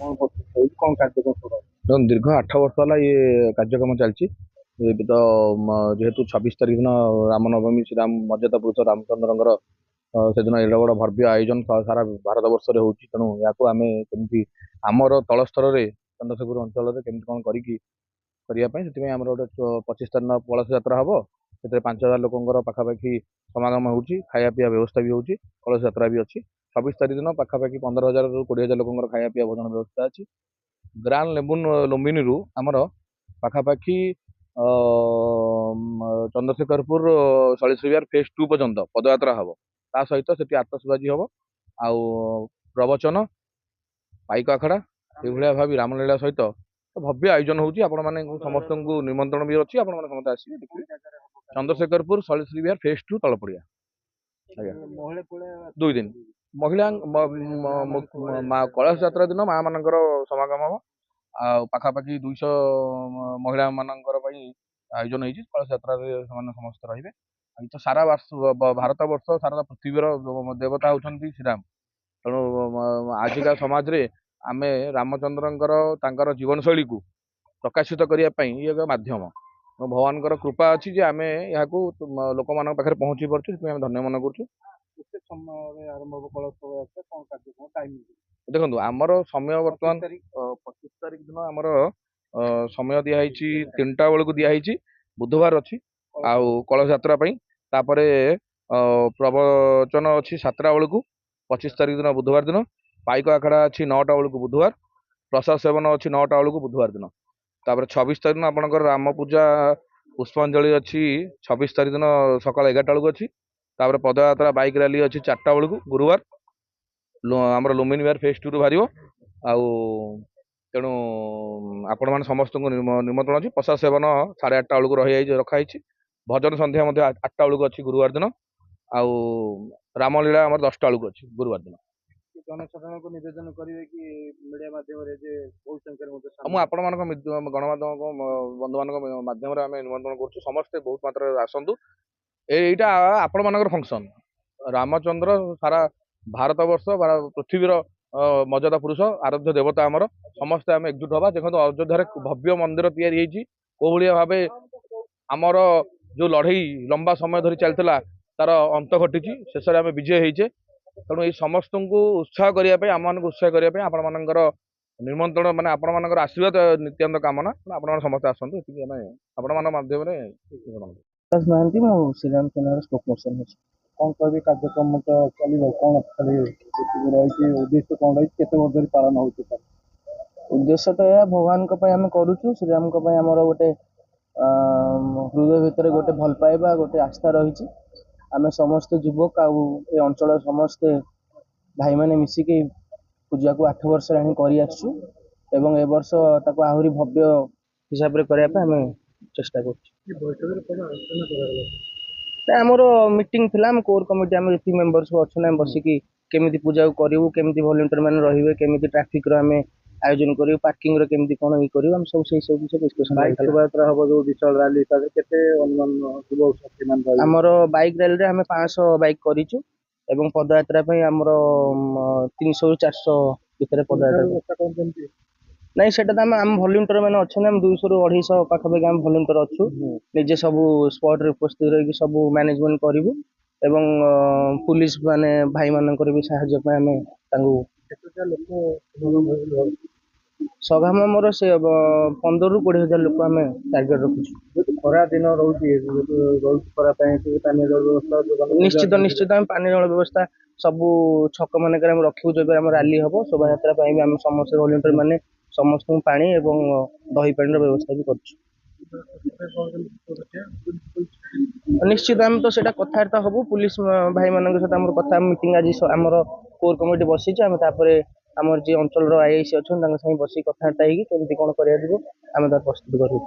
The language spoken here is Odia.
କଣ କରୁଛନ୍ତି କଣ କାର୍ଯ୍ୟକ୍ରମ ସବୁ? ଦେଖନ୍ତୁ ଦୀର୍ଘ 8 ବର୍ଷ ହେଲା ଇଏ କାର୍ଯ୍ୟକ୍ରମ ଚାଲିଛି। ଏବେ ତ ଯେହେତୁ 26 ତାରିଖ ଦିନ ରାମନବମୀ ଶ୍ରୀରାମ ମର୍ଯ୍ୟାଦା ପୁରୁଷ ରାମଚନ୍ଦ୍ରଙ୍କର ସେଦିନ ଏଡେ ବଡ ଭବ୍ୟ ଆୟୋଜନ ସାରା ଭାରତ ବର୍ଷରେ ହଉଛି। ତେଣୁ ଏହାକୁ ଆମେ କେମିତି ଆମର ତଳ ସ୍ତରରେ ଚନ୍ଦ୍ରଶେଖର ଅଞ୍ଚଳରେ କେମିତି କଣ କରିକି କରିବା ପାଇଁ ସେଥିପାଇଁ ଆମର ଗୋଟେ 25 ତାରିଖ ଦିନ କଳସ ଯାତ୍ରା ହବ। ସେଥିରେ 5,000 ଲୋକଙ୍କର ପାଖାପାଖି ସମାଗମ ହେଉଛି। ଖାଇବା ପିଇବା ବ୍ୟବସ୍ଥା ବି ହେଉଛି। କଳସ ଯାତ୍ରା ବି ଅଛି। 26 ତାରିଖ ଦିନ ପାଖାପାଖି 15,000 ରୁ 20,000 ଲୋକଙ୍କର ଖାଇବା ପିଇବା ଭୋଜନ ବ୍ୟବସ୍ଥା ଅଛି। ଗ୍ରାଣ୍ଡ ଲୁମ୍ବିନିରୁ ଆମର ପାଖାପାଖି ଅ, ଚନ୍ଦ୍ରଶେଖରପୁର ସଳିସିବିହାର ଫେଜ୍ 2 ପର୍ଯ୍ୟନ୍ତ ପଦଯାତ୍ରା ହବ। ତା ସହିତ ସେଠି ଆତସବାଜି ହବ, ଆଉ ପ୍ରବଚନ, ପାଇକ ଆଖଡ଼ା ଏଇଭଳିଆ ଭାବି ରାମଲୀଳା ସହିତ ଭବ୍ୟ ଆୟୋଜନ ହଉଛି। ଆପଣ ମାନେ ସମସ୍ତଙ୍କୁ ନିମନ୍ତ୍ରଣ ବି ଅଛି। ଆପଣ ମାନେ ସମସ୍ତେ ଆସିବେ ଦେଖିବେ। ଚନ୍ଦ୍ରଶେଖରପୁର ସଳିସିବିହାର ଫେଜ୍ 2 ତଳ ପଡ଼ିଆ। ଆଜ୍ଞା, ମହିଳା ଫହିଳା 2 ଦିନ ମହିଳା କଳସ ଯାତ୍ରା ଦିନ ମା ମାନଙ୍କର ସମାଗମ ହବ। ଆଉ ପାଖାପାଖି 200 ମହିଳା ମାନଙ୍କର ପାଇଁ ଆୟୋଜନ ହେଇଛି। କଳସ ଯାତ୍ରାରେ ସେମାନେ ସମସ୍ତେ ରହିବେ। ଆଉ ତ ସାରା ଭାରତ ବର୍ଷ ସାରା ପୃଥିବୀର ଦେବତା ହଉଛନ୍ତି ଶ୍ରୀରାମ। ତେଣୁ ଆଜିକା ସମାଜରେ ଆମେ ରାମଚନ୍ଦ୍ରଙ୍କର ତାଙ୍କର ଜୀବନଶୈଳୀକୁ ପ୍ରକାଶିତ କରିବା ପାଇଁ ଇଏ ଏକ ମାଧ୍ୟମ। ଭଗବାନଙ୍କର କୃପା ଅଛି ଯେ ଆମେ ଏହାକୁ ଲୋକମାନଙ୍କ ପାଖରେ ପହଞ୍ଚି ପାରୁଛୁ। ସେଥିପାଇଁ ଆମେ ଧନ୍ୟ ମନେ କରୁଛୁ। କେତେ ସମୟରେ ଆରମ୍ଭ ହବ କଳସ ଯାତ୍ରା କଣ କାର୍ଯ୍ୟକ୍ରମ ଟାଇମିଂ? ଦେଖନ୍ତୁ ଆମର ସମୟ ବର୍ତ୍ତମାନ 25 ତାରିଖ ଦିନ ଆମର ସମୟ ଦିଆହେଇଛି 3ଟା ବେଳକୁ ଦିଆହେଇଛି। ବୁଧବାର ଅଛି ଆଉ କଳସ ଯାତ୍ରା ପାଇଁ। ତାପରେ ପ୍ରବଚନ ଅଛି 7ଟା ବେଳକୁ 25 ତାରିଖ ଦିନ ବୁଧବାର ଦିନ। ପାଇକ ଆଖଡ଼ା ଅଛି 9ଟା ବେଳକୁ ବୁଧବାର। ପ୍ରସାଦ ସେବନ ଅଛି 9ଟା ବେଳକୁ ବୁଧବାର ଦିନ। ତାପରେ 26 ତାରିଖ ଦିନ ଆପଣଙ୍କର ରାମ ପୂଜା ପୁଷ୍ପାଞ୍ଜଳି ଅଛି 26 ତାରିଖ ଦିନ ସକାଳ 11ଟା ବେଳକୁ ଅଛି। ତାପରେ ପଦଯାତ୍ରା ବାଇକ ରାଲି ଅଛି 4ଟା ବେଳକୁ ଗୁରୁବାର। ଆମର ଲୁମ୍ବିନି ବିହାର ଫେଜ୍ 2 ରୁ ବାହାରିବ। ଆଉ ତେଣୁ ଆପଣମାନେ ସମସ୍ତଙ୍କୁ ନିମନ୍ତ୍ରଣ ଅଛି। ପ୍ରସାଦ ସେବନ 8:30 ବେଳକୁ ରଖାହେଇଛି। ଭଜନ ସନ୍ଧ୍ୟା ମଧ୍ୟ 8ଟା ବେଳକୁ ଅଛି ଗୁରୁବାର ଦିନ। ଆଉ ରାମଲୀଳା ଆମର 10ଟା ବେଳକୁ ଅଛି ଗୁରୁବାର ଦିନ। ଜନସାଧାରଣଙ୍କୁ ନିବେଦନ କରିବେ କି ମିଡିଆ ମାଧ୍ୟମରେ ଯେ ବହୁ ସଂଖ୍ୟାରେ ମଧ୍ୟ ମୁଁ ଆପଣମାନଙ୍କ ଗଣମାଧ୍ୟମ ବନ୍ଧୁମାନଙ୍କ ମାଧ୍ୟମରେ ଆମେ ନିମନ୍ତ୍ରଣ କରୁଛୁ। ସମସ୍ତେ ବହୁତ ମାତ୍ରାରେ ଆସନ୍ତୁ। ଏଇଟା ଆପଣମାନଙ୍କର ଫଙ୍କସନ। ରାମଚନ୍ଦ୍ର ସାରା ଭାରତ ବର୍ଷ ପୃଥିବୀର ମର୍ଯ୍ୟାଦା ପୁରୁଷ ଆରାଧ୍ୟ ଦେବତା ଆମର। ସମସ୍ତେ ଆମେ ଏକଜୁଟ ହବା। ଦେଖନ୍ତୁ ଅଯୋଧ୍ୟାରେ ଭବ୍ୟ ମନ୍ଦିର ତିଆରି ହେଇଛି। କୋଉଭଳିଆ ଭାବେ ଆମର ଯୋଉ ଲଢେଇ ଲମ୍ବା ସମୟ ଧରି ଚାଲିଥିଲା ତାର ଅନ୍ତ ଘଟିଛି। ଶେଷରେ ଆମେ ବିଜୟ ହେଇଛେ। ତେଣୁ ଏଇ ସମସ୍ତଙ୍କୁ ଉତ୍ସାହ କରିବା ପାଇଁ, ଆମମାନଙ୍କୁ ଉତ୍ସାହ କରିବା ପାଇଁ ଆପଣମାନଙ୍କର ନିମନ୍ତ୍ରଣ, ମାନେ ଆପଣମାନଙ୍କର ଆଶୀର୍ବାଦ ନିତ୍ୟାନ୍ତ କାମନା। ଆପଣମାନେ ସମସ୍ତେ ଆସନ୍ତୁ। ଏତିକି ଆମେ ଆପଣମାନଙ୍କ ମାଧ୍ୟମରେ ଜଣାଉଛୁ। ବିକାଶ ମହାନ୍ତି, ମୁଁ ଶ୍ରୀରାମ ସେନାର ସ୍ପୋକ୍ ପର୍ସନ ଅଛି। କଣ କହିବି, କାର୍ଯ୍ୟକ୍ରମ ତ ଚାଲିବ, କଣ ଖାଲି ଯେତିକି ରହିଛି ଉଦ୍ଦେଶ୍ୟ କଣ ରହିଛି, କେତେ ମଧ୍ୟରେ ପାଳନ ହଉଛି? ଉଦ୍ଦେଶ୍ୟ ତ ଏହା, ଭଗବାନଙ୍କ ପାଇଁ ଆମେ କରୁଛୁ। ଶ୍ରୀରାମଙ୍କ ପାଇଁ ଆମର ଗୋଟେ ହୃଦୟ ଭିତରେ ଗୋଟେ ଭଲ ପାଇବା, ଗୋଟେ ଆସ୍ଥା ରହିଛି। ଆମେ ସମସ୍ତେ ଯୁବକ ଆଉ ଏ ଅଞ୍ଚଳର ସମସ୍ତେ ଭାଇମାନେ ମିଶିକି ପୂଜାକୁ 8 ବର୍ଷ ହେଲାଣି କରି ଆସୁଛୁ ଏବଂ ଏ ବର୍ଷ ତାକୁ ଆହୁରି ଭବ୍ୟ ହିସାବରେ କରିବା ପାଇଁ ଆମେ ଚେଷ୍ଟା କରୁଛୁ। ଆମର ମିଟିଂ ଥିଲା, ଆମ କୋର କମିଟି, ଆମେ ଯେତିକି ମେମ୍ବର ସବୁ ଅଛନ୍ତି, ଆମେ ବସିକି କେମିତି ପୂଜାକୁ କରିବୁ, କେମିତି ଭଲେଣ୍ଟିୟର ମାନେ ରହିବେ, କେମିତି ଟ୍ରାଫିକର ଆମେ ଆୟୋଜନ କରିବୁ, ପାର୍କିଂ ର କେମିତି କଣ ଇଏ କରିବୁ, ଆମେ ସବୁ ସେଇ ସବୁ ବିଷୟ ଡିସ୍କସନ ଶୋଭାଯାତ୍ରା ହବ ଯୋଉ ବିଶାଳ ରାଲି, କେତେ ଆମର ବାଇକ ରାଲିରେ ଆମେ 500 ବାଇକ କରିଛୁ ଏବଂ ପଦଯାତ୍ରା ପାଇଁ ଆମର 300 ରୁ 400 ଭିତରେ ପଦଯାତ୍ରା। ନାଇଁ, ସେଟା ତ ଆମ ଭଲ୍ୟୁଣ୍ଟର ମାନେ ଅଛନ୍ତି। ଆମେ 200 ରୁ 250 ପାଖାପାଖି ଆମେ ଭଲ୍ୟୁଣ୍ଟର ଅଛୁ। ନିଜେ ସବୁ ସ୍ପଟରେ ଉପସ୍ଥିତ ରହିକି ସବୁ ମ୍ୟାନେଜମେଣ୍ଟ କରିବୁ ଏବଂ ପୁଲିସ ମାନେ ଭାଇମାନଙ୍କର ବି ସାହାଯ୍ୟ ପାଇଁ ଆମେ ତାଙ୍କୁ ସଭାମ ଆମର ସେ 15 ରୁ 20,000 ଲୋକ ଆମେ ଟାର୍ଗେଟ ରଖୁଛୁ। ଖରା ଦିନ ରହୁଛି ଖରା ପାଇଁ ପାନୀୟ ଜଳ ବ୍ୟବସ୍ଥା ନିଶ୍ଚିତ ଆମେ ପାନୀୟ ଜଳ ବ୍ୟବସ୍ଥା ସବୁ ଛକ ମାନଙ୍କରେ ଆମେ ରଖିବୁ। ଯେବେ ଆମ ରାଲି ହବ, ଶୋଭାଯାତ୍ରା ପାଇଁ ବି ଆମେ ସମସ୍ତେ ଭଲ୍ୟୁଣ୍ଟର ମାନେ ସମସ୍ତଙ୍କୁ ପାଣି ଏବଂ ଦହି ପାଣିର ବ୍ୟବସ୍ଥା ବି କରୁଛୁ। ନିଶ୍ଚିତ ଆମେ ତ ସେଇଟା କଥାବାର୍ତ୍ତା ହବୁ ପୁଲିସ ଭାଇମାନଙ୍କ ସହିତ। ଆମର କଥା ମିଟିଂ ଆଜି ଆମର କୋର କମିଟି ବସିଛି। ଆମେ ତାପରେ ଆମର ଯିଏ ଅଞ୍ଚଳର ଆଇଆଇସି ଅଛନ୍ତି ତାଙ୍କ ସାଙ୍ଗେ ବସିକି କଥାବାର୍ତ୍ତା ହେଇକି କେମିତି କଣ କରିବା ଯିବ ଆମେ ତାର ପ୍ରସ୍ତୁତ କରିବୁ।